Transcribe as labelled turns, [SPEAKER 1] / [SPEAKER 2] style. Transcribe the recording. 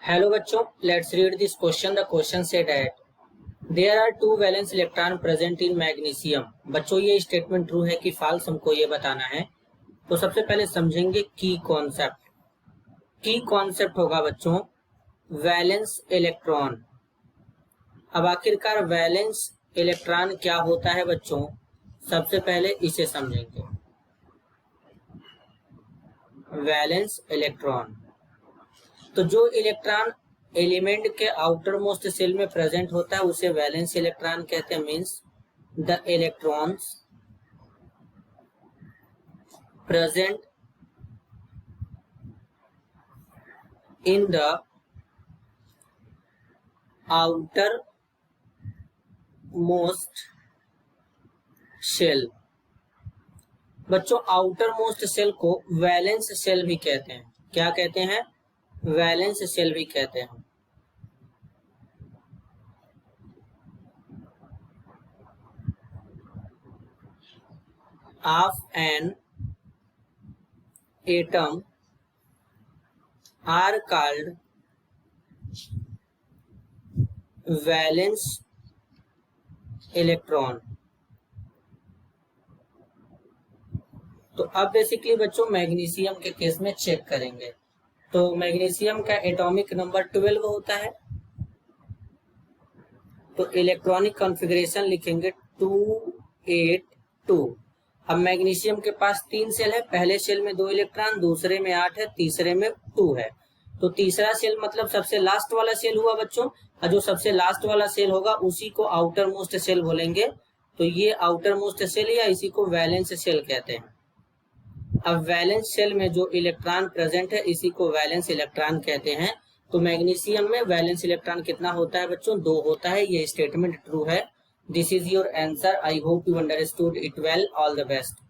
[SPEAKER 1] Hello बच्चों, let's read this question. The question said that there are two valence electron present in magnesium. बच्चों ये statement true है कि false हमको ये बताना है। तो सबसे पहले समझेंगे की कॉन्सेप्ट। की कॉन्सेप्ट होगा बच्चों वैलेंस इलेक्ट्रॉन। अब आखिरकार वैलेंस इलेक्ट्रॉन क्या होता है बच्चों, सबसे पहले इसे समझेंगे। वैलेंस इलेक्ट्रॉन, तो जो इलेक्ट्रॉन एलिमेंट के आउटर मोस्ट सेल में प्रेजेंट होता है उसे वैलेंस इलेक्ट्रॉन कहते हैं। Means the electrons present in the outermost shell. बच्चों आउटर मोस्ट सेल को वैलेंस सेल भी कहते हैं। क्या कहते हैं? वैलेंस सेल भी कहते हैं। Of an atom are called valence electron. तो अब बेसिकली बच्चों मैग्नीशियम के केस में चेक करेंगे। तो मैग्नीशियम का एटॉमिक नंबर 12 होता है। तो इलेक्ट्रॉनिक कॉन्फ़िगरेशन लिखेंगे 282। अब मैग्नीशियम के पास 3 सेल है। पहले सेल में 2 इलेक्ट्रॉन, दूसरे में 8 है, तीसरे में 2 है। तो तीसरा सेल मतलब सबसे लास्ट वाला सेल हुआ बच्चों, और जो सबसे लास्ट वाला सेल होगा उसी को आउटर मोस्ट सेल बोलेंगे। तो ये आउटर मोस्ट सेल या इसी को वैलेंस सेल कहते हैं। अब वैलेंस सेल में जो इलेक्ट्रॉन प्रेजेंट है इसी को वैलेंस इलेक्ट्रॉन कहते हैं। तो मैग्नीशियम में वैलेंस इलेक्ट्रॉन कितना होता है बच्चों? 2 होता है। ये स्टेटमेंट ट्रू है। This is your answer. I hope you understood it well. All the best.